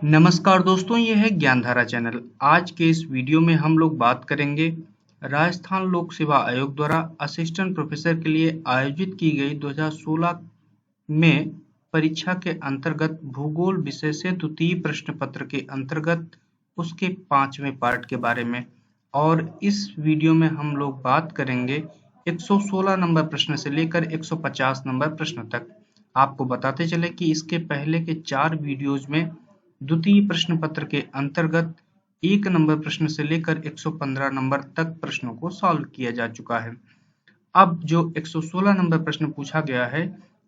नमस्कार दोस्तों, ये है ज्ञानधारा चैनल। आज के इस वीडियो में हम लोग बात करेंगे राजस्थान लोक सेवा आयोग द्वारा असिस्टेंट प्रोफेसर के लिए आयोजित की गई 2016 में परीक्षा के अंतर्गत भूगोल विषय से द्वितीय प्रश्न पत्र के अंतर्गत उसके 5वें पार्ट के बारे में। और इस वीडियो में हम लोग बात करेंगे 116 नंबर प्रश्न से लेकर 150 नंबर प्रश्न तक। आपको बताते चले कि इसके पहले के 4 वीडियोज में द्वितीय प्रश्न पत्र के अंतर्गत 1 नंबर प्रश्न से लेकर 115 नंबर तक प्रश्नों को सॉल्व किया जा चुका है। अब जो 116 नंबर प्रश्न पूछा गया है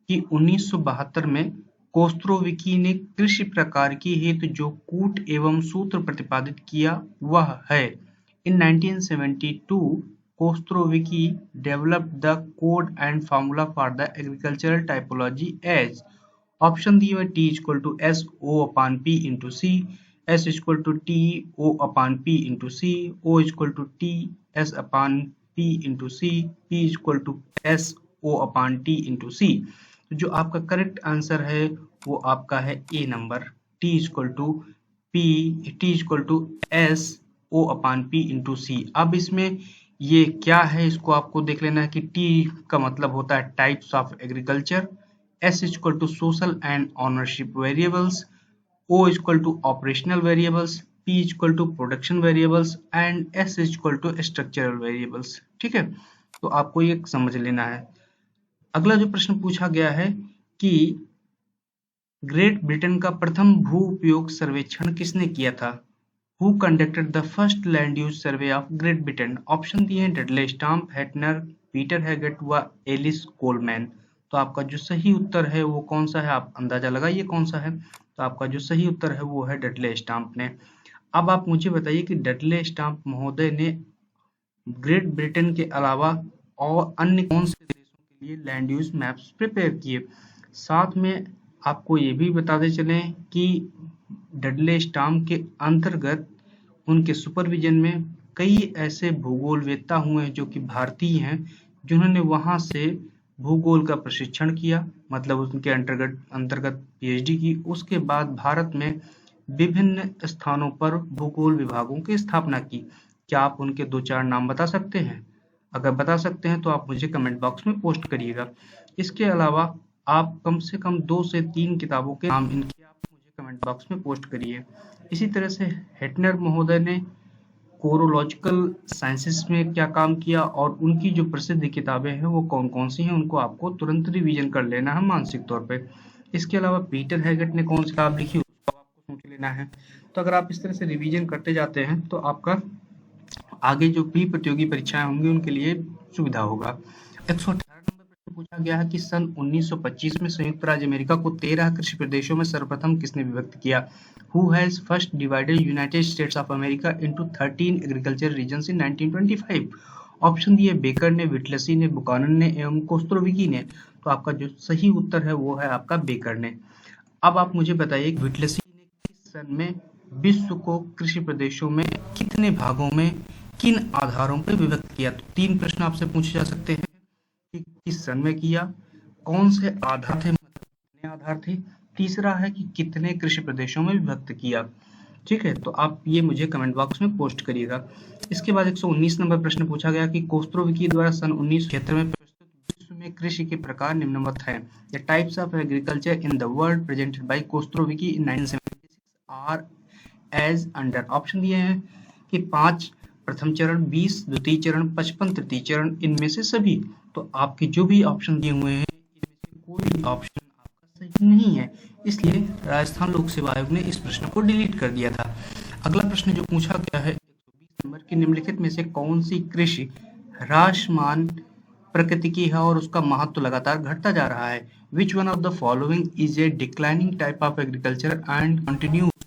कि 1972 में कोस्त्रोविकी ने कृषि प्रकार की हेतु जो कूट एवं सूत्र प्रतिपादित किया वह है। In 1972 Kostrowicki developed the code and formula for the agricultural typology as. Option दिए हुए T equal to S O upon P into C, S equal to T O upon P into C, O equal to T S upon P into C, P equal to S O upon T into C. तो जो आपका correct answer है वो आपका है A number, T equal to S O upon P into सी। अब इसमें ये क्या है इसको आपको देख लेना है कि T का मतलब होता है types of agriculture, S equal to social and ownership variables, O equal to operational variables, P equal to production variables and S equal to structural variables। ठीक है, तो आपको ये समझ लेना है। अगला जो प्रश्न पूछा गया है कि ग्रेट ब्रिटेन का प्रथम भू उपयोग सर्वेक्षण किसने किया था? Who conducted the first land use survey of Great Britain? Option दिए हैं डडले स्टाम्प, हेटनर, पीटर हैगेट व एलिस कोलमैन। तो आपका जो सही उत्तर है वो कौन सा है, आप अंदाजा लगाइए कौन सा है। तो आपका जो सही उत्तर है वो है डडले स्टाम्प ने। अब आप मुझे बताइए कि डडले स्टाम्प महोदय ने ग्रेट ब्रिटेन के अलावा और अन्य कौन से देशों के लिए लैंड यूज मैप्स प्रिपेयर किए। साथ में आपको ये भी बताते चलें कि डडले स्टाम्प के अंतर्गत उनके सुपरविजन में कई ऐसे भूगोलवेत्ता हुए हैं जो कि भारतीय हैं, जिन्होंने वहां से भूगोल का प्रशिक्षण किया, मतलब उनके अंतर्गत पीएचडी की। उसके बाद भारत में विभिन्न स्थानों पर भूगोल विभागों की स्थापना की। क्या आप उनके 2-4 नाम बता सकते हैं? अगर बता सकते हैं तो आप मुझे कमेंट बॉक्स में पोस्ट करिएगा। इसके अलावा आप कम से कम 2 से 3 किताबों के नाम इनके आप मुझे कमेंट बॉक्स में पोस्ट करिए। इसी तरह से हेटनर महोदय ने कोरोलॉजिकल साइंसेस में क्या काम किया और उनकी जो प्रसिद्ध किताबें हैं वो कौन कौन सी हैं, उनको आपको तुरंत रिवीजन कर लेना है मानसिक तौर पे। इसके अलावा पीटर हैगेट ने कौन सी किताब लिखी उसको आपको सोच लेना है। तो अगर आप इस तरह से रिवीजन करते जाते हैं तो आपका आगे जो भी प्रतियोगी परीक्षाएं होंगी उनके लिए सुविधा होगा। 118 नंबर प्रश्न पूछा गया है कि सन 1925 में संयुक्त राज्य अमेरिका को 13 कृषि प्रदेशों में सर्वप्रथम किसने विभक्त किया? Who has first divided United States of America into 13 agricultural regions in 1925? Option दिए बेकर ने, विटलसी ने, बुकानन ने एवं कोस्त्रोविकी ने। तो आपका जो सही उत्तर है वो है आपका बेकर ने। अब आप मुझे बताइए विटलसी ने किस सन में विश्व को कृषि प्रदेशों में कितने भागों में किन आधारों पर विभक्त किया? तो 3 प्रश्न आपसे पूछे जा सकते हैं कि किस सन में किया, कौन से आधार थे, मतलब कितने आधार थे, तीसरा है कि कितने कृषि प्रदेशों में विभक्त किया। ठीक है, तो आप ये मुझे कमेंट बॉक्स में पोस्ट करिएगा। इसके बाद 119 नंबर प्रश्न पूछा गया कि कोस्त्रोविकी द्वारा सन 1976 में प्रस्तुत विश्व में कृषि के प्रकार निम्नवत हैं। The types of agriculture in the world presented by Kostrowicki in 1976 are as under. Option दिए हैं कि 5 प्रथम चरण, 20 द्वितीय चरण, 55 तृतीय चरण, इनमें से सभी। तो आपके जो भी ऑप्शन दिए हुए हैं इनमें से कोई ऑप्शन सही नहीं है, इसलिए राजस्थान लोक सेवा आयोग ने इस प्रश्न को डिलीट कर दिया था। अगला प्रश्न जो पूछा गया है 120 नंबर की, निम्नलिखित में से कौन सी कृषि ह्रासमान प्रकृति की है और उसका महत्व लगातार घटता जा रहा है? Which one of the following is a declining type of agriculture and continues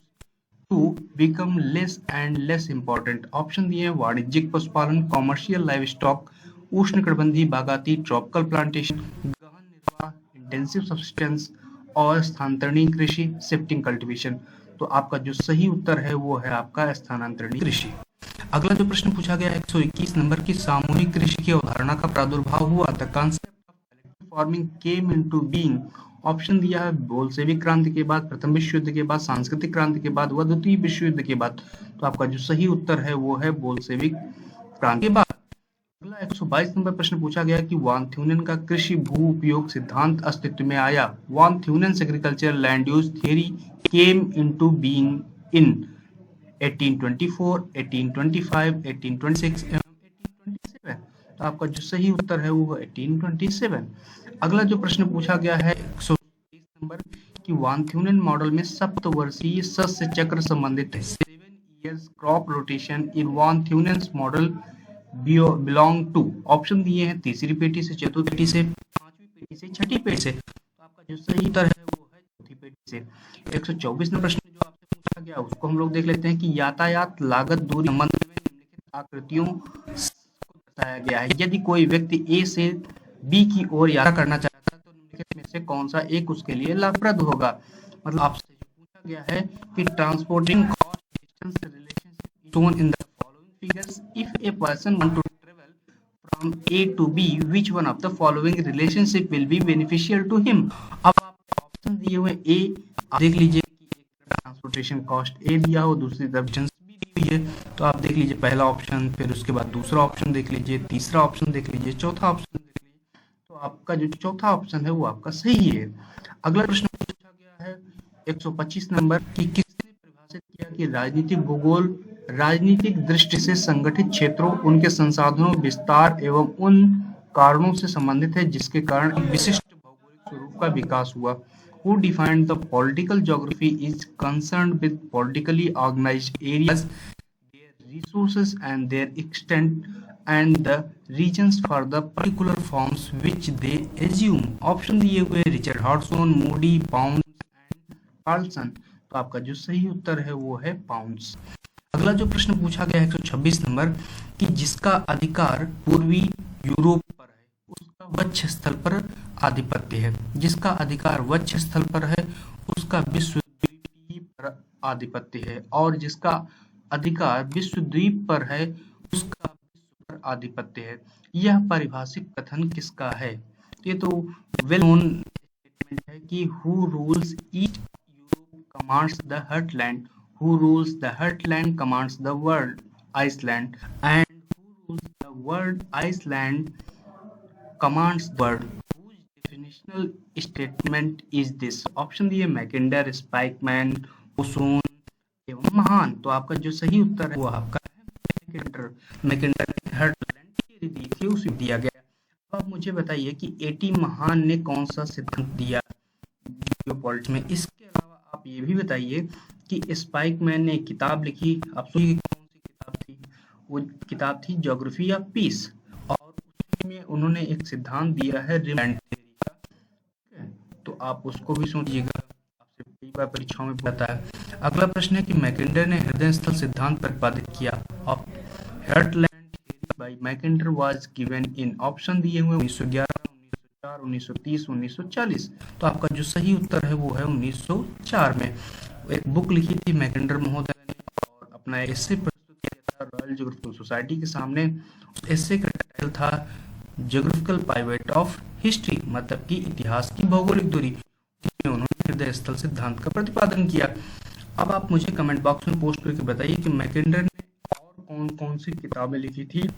to become less and less important? Option दिए हैं वाणिज्यिक पशुपालन, कॉमर्शियल लाइव स्टॉक, उष्णकटिबंधीय बागाती, ट्रॉपिकल प्लांटेशन, गहन निर्वाह, इंटेंसिव सब्सिस्टेंस और स्थानांतरणीय कृषि, शिफ्टिंग कल्टीवेशन। तो आपका जो सही उत्तर है वो है आपका स्थानांतरणीय कृषि। अगला जो प्रश्न पूछा गया है 121 नंबर की, सामूहिक कृषि की अवधारणा का प्रादुर्भाव हुआ। The concept of collective farming came into being option दिया है बोल्शेविक क्रांति के बाद, प्रथम विश्व युद्ध के बाद, सांस्कृतिक क्रांति के बाद व द्वितीय विश्व युद्ध के बाद। तो आपका जो सही उत्तर है वो है बोल्शेविक क्रांति के बाद। अगला 122 नंबर प्रश्न पूछा गया कि वान थ्यूनेन का कृषि भू उपयोग सिद्धांत अस्तित्व में आया। Von Thunen's agriculture land use theory came into being in 1824, 1825, 1826 एवं 1827। तो आपका जो सही उत्तर है वो 1827। अगला जो प्रश्न पूछा गया है 123 नंबर कि वान थ्यूनेन मॉडल में सप्तवर्षीय सस्य चक्र संबंधित है। 7 years crop rotation in von Thunen's model belong to. Option दिए हैं तीसरी पेटी से, चतुर्थ पेटी से, पांचवी पेटी से, छठी पेटी से। तो आपका जो सही उत्तर है वो है चौथी पेटी से। 124 नंबर प्रश्न जो आपसे पूछा गया उसको हम लोग देख लेते हैं कि यातायात लागत दूरी संबंध में निम्नलिखित आकृतियों को दर्शाया गया है। यदि कोई व्यक्ति ए से बी की ओर यात्रा करना चाहता है तो निम्नलिखित में से कौन सा एक उसके लिए लाभप्रद होगा। मतलब आपसे जो पूछा गया है कि transporting cost distance relationship shown in the following figures. If a person want to travel from A to B, which one of the following relationship will be beneficial to him? अब आप ऑप्शन दिए हुए ए देख लीजिए कि एक तरफ transportation cost ए दिया हो, दूसरी तरफ डिस्टेंस बी दी हुई है। तो आप देख लीजिए पहला ऑप्शन, फिर उसके बाद दूसरा ऑप्शन देख लीजिए, तीसरा ऑप्शन देख लीजिए, चौथा ऑप्शन देख लीजिए। तो आपका जो चौथा ऑप्शन है वो आपका सही है। अगला प्रश्न पूछा गया है 125 नंबर कि किसने परिभाषित किया कि राजनीतिक भूगोल राजनीतिक दृष्टि से संगठित क्षेत्रों, उनके संसाधनों, विस्तार एवं उन कारणों से संबंधित है जिसके कारण एक विशिष्ट भौगोलिक स्वरूप का विकास हुआ। Who defined the political geography is concerned with politically organized areas, their resources and their extent, and the regions for the particular forms which they assume. Option दिए हुए Richard Hodson, Moody, Pounds and Carlson. तो आपका जो सही उत्तर है वो है pounds. अगला जो प्रश्न पूछा गया है 126 नंबर कि जिसका अधिकार पूर्वी यूरोप पर है उसका वक्ष स्थल पर आधिपत्य है। जिसका अधिकार वक्ष स्थल पर है उसका विश्वद्वीप पर आधिपत्य है, और जिसका अधिकार विश्वद्वीप पर है उसका विश्व पर आधिपत्य है। यह पारिभाषिक कथन किसका है? ये तो वेल नोन स्टेटमेंट है कि who rules east Europe commands the heartland, who rules the heartland commands the world Iceland, and who rules the world Iceland commands the world. Whose definitional statement is this? Option दिए मैकेंडर, Spykman, ओसोन एवं महान। तो आपका जो सही उत्तर है वो आपका है मैकेंडर। मैकेंडर ने हेartland थियरी दी थी, उसे दिया गया। अब आप मुझे बताइए कि एटी महान ने कौन सा सिद्धांत दिया जियोपॉलिटिक्स में। इसके अलावा आप ये भी बताइए कि स्पाइकमैन ने एक किताब लिखी, आप सोचिए कौन सी किताब थी? वो किताब थी ज्योग्राफी ऑफ पीस, और उसमें उन्होंने एक सिद्धांत दिया है रिमलैंड थ्योरी का। तो आप उसको भी सोचिएगा, आपसे कई बार परीक्षाओं में पूछा है। अगला प्रश्न है कि मैकेंडर ने हृदय स्थल सिद्धांत प्रतिपादित किया। अब heartland theory by Mackinder was given in. Option दिए हुए 1911, 1904, 1930, 1940। तो आपका जो सही उत्तर है वो है 1904 में। एक बुक लिखी थी मैकेंडर महोदय ने और अपना एसे प्रस्तुत किया था रॉयल ज्योग्राफिकल सोसाइटी के सामने। उस एसे का टाइटल था ज्योग्राफिकल पाइवट ऑफ हिस्ट्री, मतलब कि इतिहास की भौगोलिक दूरी। उसमें उन्होंने हृदय स्थल सिद्धांत का प्रतिपादन किया। अब आप मुझे कमेंट बॉक्स में पोस्ट करके बताइए कि मैकेंडर ने और कौन कौन सी किताबें लिखी थी,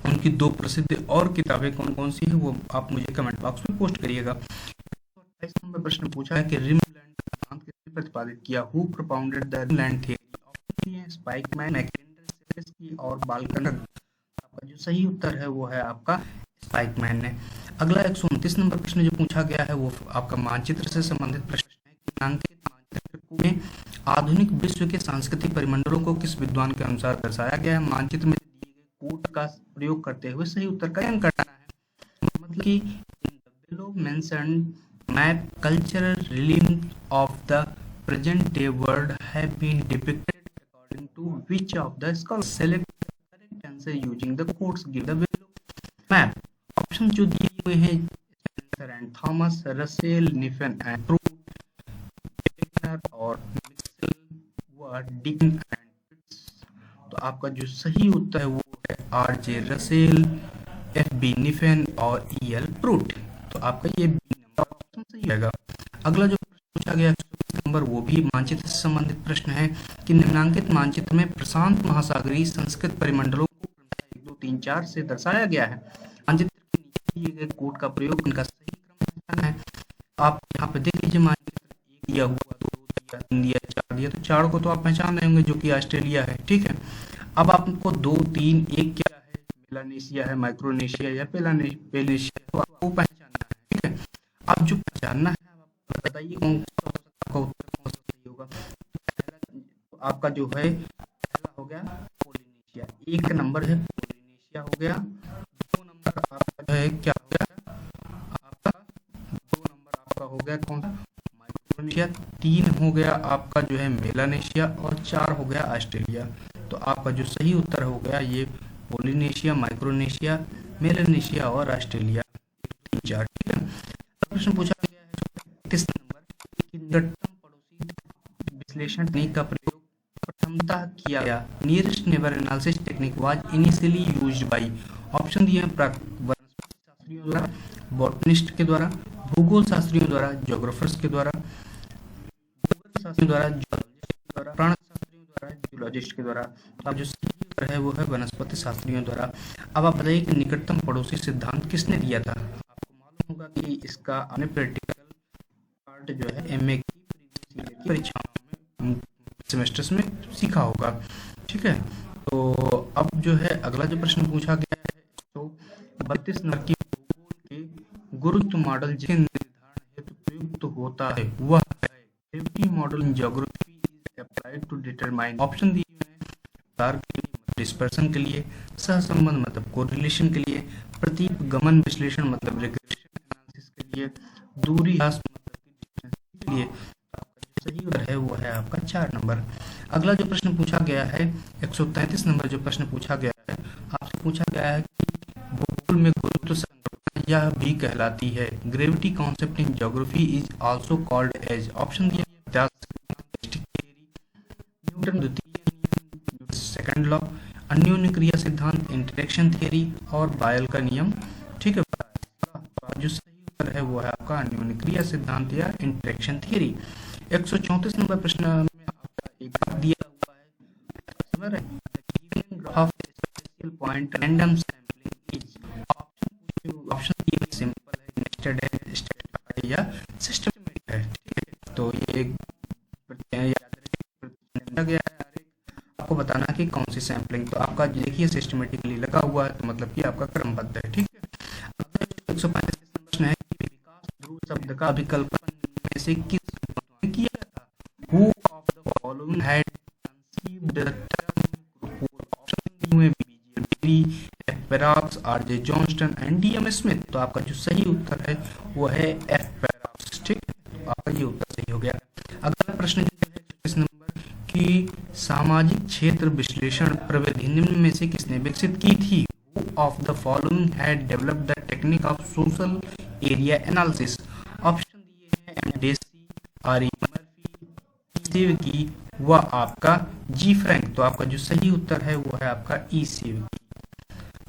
उनकी दो प्रसिद्ध और किताबें कौन कौन सी है वो आप मुझे कमेंट बॉक्स में पोस्ट करिएगा। 28 नंबर प्रश्न पूछा है कि रिमलैंड सिद्धांत किसने प्रतिपादित किया? Who propounded the rimland theory? Option है स्पाइकमैन, मैकेंडर, सेलेस्की और बाल्कनर। आपका जो सही उत्तर है वो है आपका स्पाइकमैन ने। अगला 129 नंबर प्रश्न जो पूछा गया है वो आपका मानचित्र से संबंधित प्रश्न है कि नामांकित मानचित्र में आधुनिक विश्व के सांस्कृतिक परिमंडलों को किस विद्वान के अनुसार दर्शाया गया है? मानचित्र में दिए गए कोट का प्रयोग करते हुए सही उत्तर का चयन करना है। मतलब कि in the below mentioned map cultural realms of the present day world have been depicted according to which of the scholars? Select the correct answer using the quotes given below map. Option जो दिए हुए हैं Spencer and Thomas, Russell, Kniffen and Pruitt, Wegner और Mitchell व Dicken and Pitts. तो आपका जो सही उत्तर है वो है आर.जे. Russell, FB. निफन और ई.एल. प्रूट। तो आपका ये बी नंबर ऑप्शन सही रहेगा। अगला जो प्रश्न पूछा गया 120 नंबर, वो भी मानचित्र से संबंधित प्रश्न है कि निम्नांकित मानचित्र में प्रशांत महासागरीय संस्कृत परिमंडलों को क्रमशः 1 2 3 4 से दर्शाया गया है। मानचित्र के नीचे दिए गए कोड का प्रयोग इनका सही क्रम पहचानना है। आप यहाँ पे देख लीजिए, मानचित्र 1 दिया हुआ, 2 दिया, 3 दिया, 4 दिया, तो 4 को तो आप पहचान रहे होंगे जो कि ऑस्ट्रेलिया है, ठीक है। अब आपको 2 3 1 क्या है, मेलानेशिया है, माइक्रोनेशिया या पेलानेशिया, तो आपको पहचानना है, ठीक है। अब जो पहचानना है, आप बताइए कौन सा हो सकता है, आपका उत्तर कौन सा सही होगा। तो पहला आपका जो है, पहला हो गया पोलिनेशिया, 1 नंबर है पोलिनेशिया हो गया। 2 नंबर आपका जो है क्या हो गया, आपका 2 नंबर आपका हो गया कौन सा, माइक्रोनेशिया। 3 हो गया आपका जो है मेलानेशिया, और 4 हो गया ऑस्ट्रेलिया। तो आपका जो सही उत्तर हो गया ये पोलिनेशिया, माइक्रोनेशिया, मेलानेशिया और ऑस्ट्रेलिया, 4, ठीक है। प्रश्न पूछा गया है 31 नंबर कि निकटतम पड़ोसी विश्लेषण तकनीक का प्रयोग प्रथमतः किया गया। Nearest neighbour analysis technique was initially used by. Option दिए हैं वनस्पति शास्त्रियों द्वारा, बॉटनिस्ट के द्वारा, भूगोल शास्त्रियों द्वारा, ज्योग्राफर्स के द्वारा, भूगोल शास्त्रियों द्वारा, जियोलॉजिस्ट के द्वारा, प्राण शास्त्रियों द्वारा, जियोलॉजिस्ट के द्वारा। तो आप जो सही उत्तर है वो है वनस्पति शास्त्रियों द्वारा। अब आप बताइए कि निकटतम पड़ोसी सिद्धांत किसने दिया था। आपको मालूम होगा कि इसका आपने प्रैक्टिकल पार्ट जो है एमए की प्रीवियस ईयर की परीक्षाओं में सेमेस्टर्स में सीखा होगा, ठीक है। तो अब जो है अगला जो प्रश्न पूछा गया है, तो 32 नंबर की भूगोल के गुरुत्व मॉडल जिसके निर्धारण हेतु प्रयुक्त होता है वह है gravity model in geography is applied to determine. Option दिए हुए हैं तार के लिए, डिस्पर्सन के लिए, सहसंबंध मतलब कोरिलेशन के लिए, प्रतीक गमन विश्लेषण मतलब रिग्रेशन एनालिसिस के लिए, दूरी ह्रास मतलब कि डिस्टेंस के लिए। तो आपका जो सही उत्तर है वो है आपका 4 नंबर। अगला जो प्रश्न पूछा गया है 133 नंबर जो प्रश्न पूछा गया है, आपसे पूछा गया है कि भूगोल में गुरुत्व संकल्पना यह भी कहलाती है। Gravity concept in geography is also called as. Option दिया न्यूटन द्वितीय नियम, सेकंड लॉ, अन्योन्य क्रिया सिद्धांत, इंटरेक्शन थियरी और बायल का नियम, ठीक है। तो जो सही उत्तर है वो है आपका अन्योन्य क्रिया सिद्धांत या इंटरेक्शन थियरी। 134 नंबर प्रश्न में आपका एक दिया हुआ है, समझ रहे हैं, given graph spatial point random sampling is. Option दिए हुए सिंपल है, नेस्टेड है, स्ट्रैटिफाइड है या सिस्टमैटिक है, ठीक है। तो ये याद रखिए गया है, आपको बताना है कि कौन सी सैंपलिंग। तो आपका देखिए सिस्टमेटिकली लगा हुआ है, तो मतलब कि आपका क्रमबद्ध है, ठीक है। 135 प्रश्न है कि विकास ध्रुव शब्द का विकल्पन में से किस ने किया था। Who of the following had conceived the term micropole? Option दिए हुए B J Derry, F Perroux, R J Johnston and D M Smith. तो आपका जो सही उत्तर है वो है एफ पैराक्स, ठीक है। तो आपका ये उत्तर सही हो गया। अगला प्रश्न जो है 36 नंबर की सामाजिक क्षेत्र विश्लेषण प्रविधि निम्न में से किसने विकसित की थी। Who of the following had developed the technique of social area analysis? Option दिए हैं M Dacey, R E Murphy, सेव की व आपका जी फ्रैंक। तो आपका जो सही उत्तर है वो है आपका ई सेव की।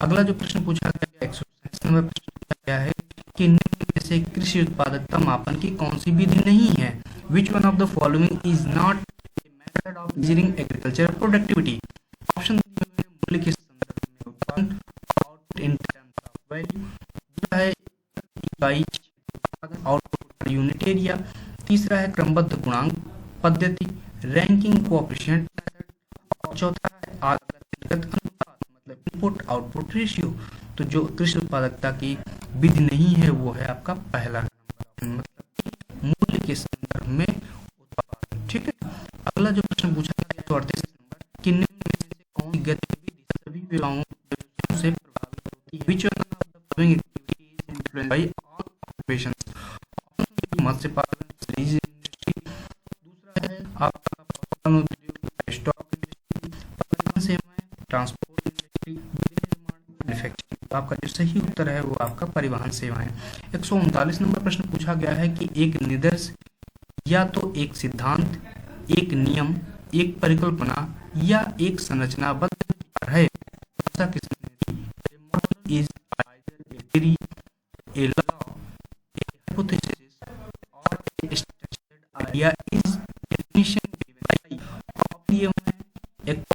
अगला जो प्रश्न पूछा गया 137 नंबर प्रश्न पूछा गया है कि निम्न में से कृषि उत्पादकता मापन की कौन सी विधि नहीं है। Which one of the following is not a method of measuring agricultural productivity? Option दिए हुए हैं मूल्य के संदर्भ में उत्पादन, output in terms of value, दूसरा है इकाई उत्पादन, आउटपुट पर यूनिट एरिया, तीसरा है क्रमबद्ध गुणांक पद्धति, रैंकिंग कोएफिशिएंट मेथड, और चौथा है आगत अनुपात मतलब इनपुट आउटपुट रेशियो। तो जो कृषि उत्पादकता की विधि नहीं है वो है आपका पहला नंबर, मतलब मूल्य के संदर्भ में उत्पादन, ठीक है। अगला जो प्रश्न पूछा गया 38 नंबर कि निम्न में से कौन सी गतिविधि सभी व्यवसायों से प्रभावित होती है। Which one of the following activity is influenced by all occupations? Option मत्स्य पालन, सीरीज इंडस्ट्री, दूसरा है आपका पशुपालन उद्योग, स्टॉक इंडस्ट्री, परिवहन सेवाएं, ट्रांसपोर्ट इंडस्ट्री, विनिर्माण, मैन्युफैक्चरिंग। तो आपका जो सही उत्तर है वो आपका परिवहन सेवाएं। 139 नंबर प्रश्न पूछा गया है कि एक निदर्श या तो एक सिद्धांत, एक नियम, एक परिकल्पना या एक संरचनाबद्ध विचार है। ऐसा किसने दी? A model is either a theory, a law, a hypothesis or a एक